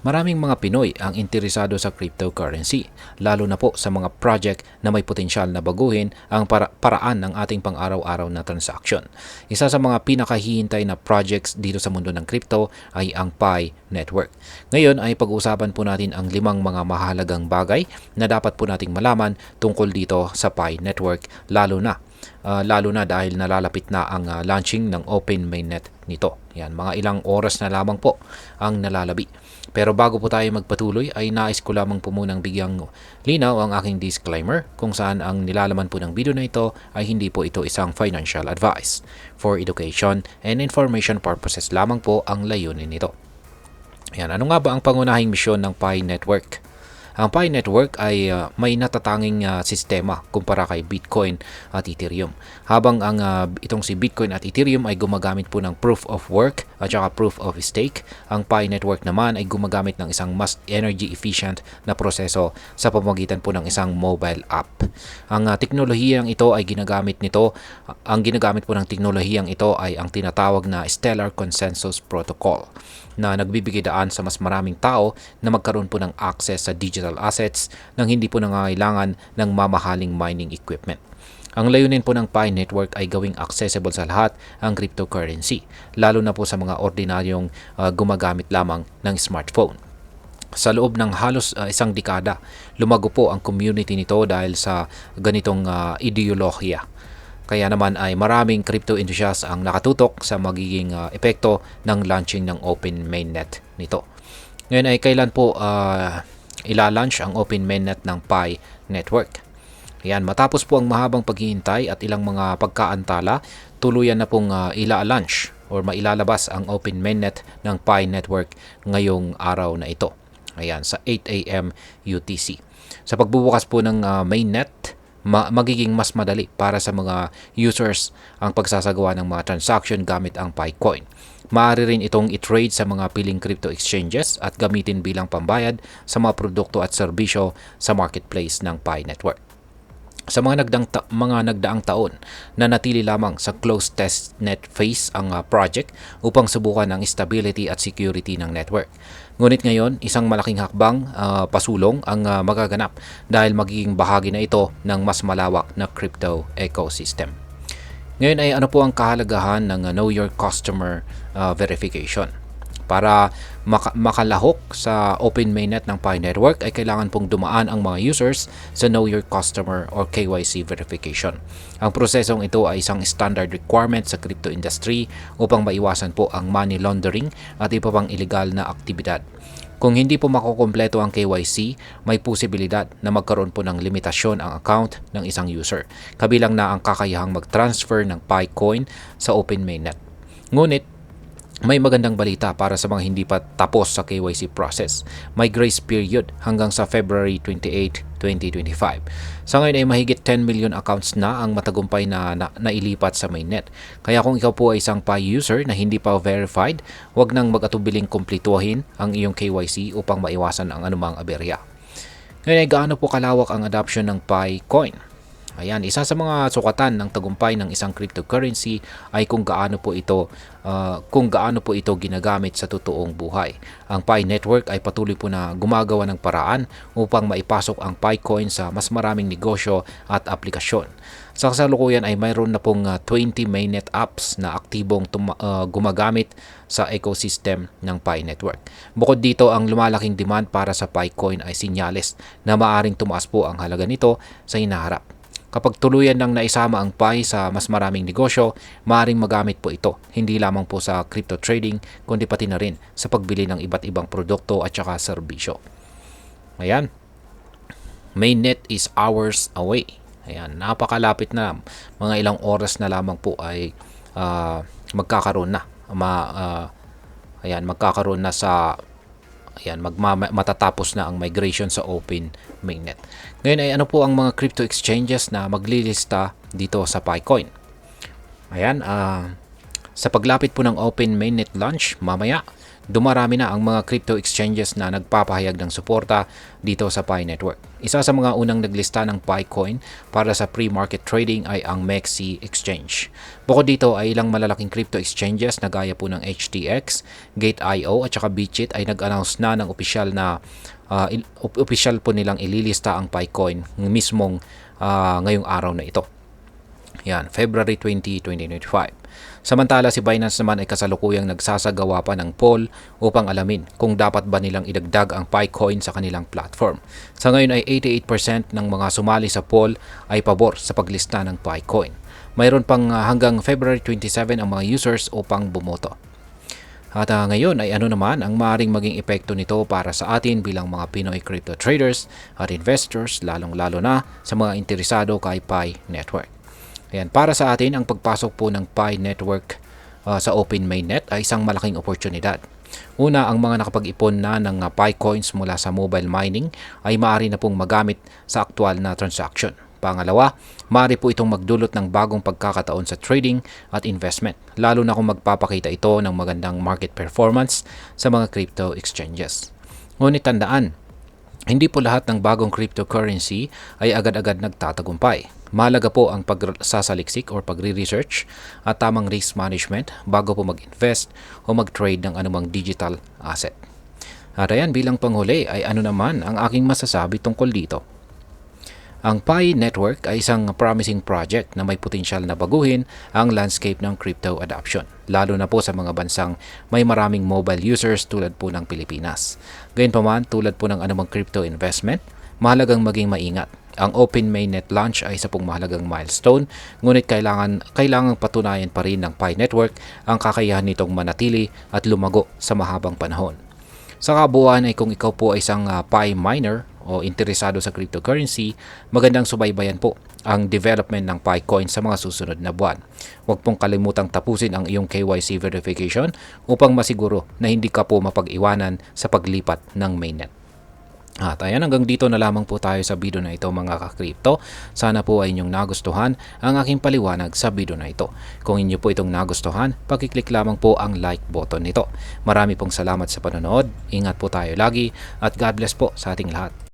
Maraming mga Pinoy ang interesado sa cryptocurrency, lalo na po sa mga project na may potensyal na baguhin ang paraan ng ating pang-araw-araw na transaction. Isa sa mga pinakahihintay na projects dito sa mundo ng crypto ay ang Pi Network. Ngayon ay pag-uusapan po natin ang 5 mga mahalagang bagay na dapat po nating malaman tungkol dito sa Pi Network, lalo na dahil nalalapit na ang launching ng Open Mainnet nito. Yan, mga ilang oras na lamang po ang nalalabi. Pero bago po tayo magpatuloy ay nais ko lamang po munang bigyang linaw ang aking disclaimer kung saan ang nilalaman po ng video na ito ay hindi po ito isang financial advice. For education and information purposes lamang po ang layunin nito. Yan, ano nga ba ang pangunahing misyon ng Pi Network? Ang Pi Network ay may natatanging sistema kumpara kay Bitcoin at Ethereum. Habang itong si Bitcoin at Ethereum ay gumagamit po ng proof of work at saka proof of stake, ang Pi Network naman ay gumagamit ng isang mas energy efficient na proseso sa pamamagitan po ng isang mobile app. Ang teknolohiyang ito ay ang ginagamit po ng teknolohiyang ito ay ang tinatawag na Stellar Consensus Protocol na nagbibigay daan sa mas maraming tao na magkaroon po ng access sa digital assets nang hindi po nangangailangan ng mamahaling mining equipment. Ang layunin po ng Pi Network ay gawing accessible sa lahat ang cryptocurrency, lalo na po sa mga ordinaryong gumagamit lamang ng smartphone. Sa loob ng halos isang dekada, lumago po ang community nito dahil sa ganitong ideolohiya. Kaya naman ay maraming crypto enthusiasts ang nakatutok sa magiging epekto ng launching ng Open Mainnet nito. Ngayon ay kailan po ila-launch ang Open Mainnet ng Pi Network? Ayan, matapos po ang mahabang paghihintay at ilang mga pagkaantala, tuluyan na pong ila-launch or mailalabas ang Open Mainnet ng Pi Network ngayong araw na ito. Ayan, sa 8 AM UTC. Sa pagbubukas po ng Mainnet, magiging mas madali para sa mga users ang pagsasagawa ng mga transaction gamit ang Picoin. Maaari rin itong i-trade sa mga piling crypto exchanges at gamitin bilang pambayad sa mga produkto at serbisyo sa marketplace ng Pi Network. Sa mga nagdaang taon, nanatili lamang sa closed testnet phase ang project upang subukan ang stability at security ng network. Ngunit ngayon, isang malaking hakbang pasulong ang magaganap dahil magiging bahagi na ito ng mas malawak na crypto ecosystem. Ngayon ay ano po ang kahalagahan ng Know Your Customer verification? Para makalahok sa Open Mainnet ng Pi Network ay kailangan pong dumaan ang mga users sa Know Your Customer or KYC verification. Ang prosesong ito ay isang standard requirement sa crypto industry upang maiwasan po ang money laundering at iba pang illegal na aktibidad. Kung hindi po makukumpleto ang KYC, may posibilidad na magkaroon po ng limitasyon ang account ng isang user, kabilang na ang kakayahang mag-transfer ng Picoin sa Open Mainnet. Ngunit, may magandang balita para sa mga hindi pa tapos sa KYC process. May grace period hanggang sa February 28, 2025. Sa ngayon ay mahigit 10 million accounts na ang matagumpay na nailipat sa mainnet. Kaya kung ikaw po ay isang Pi user na hindi pa verified, huwag nang mag-atubiling kumpletuhin ang iyong KYC upang maiwasan ang anumang aberya. Ngayon ay gaano po kalawak ang adoption ng Picoin? Ayan, isa sa mga sukatan ng tagumpay ng isang cryptocurrency ay kung gaano po ito ginagamit sa totoong buhay. Ang Pi Network ay patuloy po na gumagawa ng paraan upang maipasok ang Picoin sa mas maraming negosyo at aplikasyon. Sa kasalukuyan ay mayroon na pong 20 mainnet apps na aktibong gumagamit sa ecosystem ng Pi Network. Bukod dito, ang lumalaking demand para sa Picoin ay sinyales na maaring tumaas po ang halaga nito sa hinaharap. Kapag tuluyan nang naisama ang Pi sa mas maraming negosyo, maaaring magamit po ito hindi lamang po sa crypto trading kundi pati na rin sa pagbili ng iba't ibang produkto at saka serbisyo. Ayan. Mainnet is hours away. Ayan, napakalapit na. Mga ilang oras na lamang po ay magkakaroon na. Magkakaroon na sa matatapos na ang migration sa Open Mainnet. Ngayon ay ano po ang mga crypto exchanges na maglilista dito sa Picoin? Ayan, sa paglapit po ng Open Mainnet launch mamaya, dumarami na ang mga crypto exchanges na nagpapahayag ng suporta dito sa Pi Network. Isa sa mga unang naglista ng Picoin para sa pre-market trading ay ang MEXC Exchange. Bukod dito ay ilang malalaking crypto exchanges na gaya po ng HTX, Gate.io at saka Bitchit ay nag-announce na ng opisyal po nilang ililista ang Picoin mismong ngayong araw na ito. Yan, February 20, 2025. Samantala si Binance naman ay kasalukuyang nagsasagawa pa ng poll upang alamin kung dapat ba nilang idagdag ang Picoin sa kanilang platform. Sa ngayon ay 88% ng mga sumali sa poll ay pabor sa paglista ng Picoin. Mayroon pang hanggang February 27 ang mga users upang bumoto. At ngayon ay ano naman ang maaaring maging epekto nito para sa atin bilang mga Pinoy crypto traders at investors, lalong-lalo na sa mga interesado kay Pi Network. Ayan, para sa atin, ang pagpasok po ng Pi Network sa Open Mainnet ay isang malaking oportunidad. Una, ang mga nakapag-ipon na ng Pi coins mula sa mobile mining ay maaari na pong magamit sa aktual na transaction. Pangalawa, maaari po itong magdulot ng bagong pagkakataon sa trading at investment, lalo na kung magpapakita ito ng magandang market performance sa mga crypto exchanges. Ngunit tandaan, hindi po lahat ng bagong cryptocurrency ay agad-agad nagtatagumpay. Mahalaga po ang pagsasaliksik or pagre-research at tamang risk management bago po mag-invest o mag-trade ng anumang digital asset. At ayan, bilang panghuli ay ano naman ang aking masasabi tungkol dito. Ang Pi Network ay isang promising project na may potensyal na baguhin ang landscape ng crypto adoption, lalo na po sa mga bansang may maraming mobile users tulad po ng Pilipinas. Gayunpaman, tulad po ng anumang crypto investment, mahalagang maging maingat. Ang Open Mainnet launch ay isa pong mahalagang milestone, ngunit kailangang patunayan pa rin ng Pi Network ang kakayahan nitong manatili at lumago sa mahabang panahon. Sa kabuuan ay kung ikaw po ay isang Pi miner o interesado sa cryptocurrency, magandang subaybayan po ang development ng Picoin sa mga susunod na buwan. Huwag pong kalimutang tapusin ang iyong KYC verification upang masiguro na hindi ka po mapag-iwanan sa paglipat ng mainnet. At ayan, hanggang dito na lamang po tayo sa video na ito mga ka-crypto. Sana po ay inyong nagustuhan ang aking paliwanag sa video na ito. Kung inyo po itong nagustuhan, pakiclick lamang po ang like button nito. Marami pong salamat sa panonood. Ingat po tayo lagi at God bless po sa ating lahat.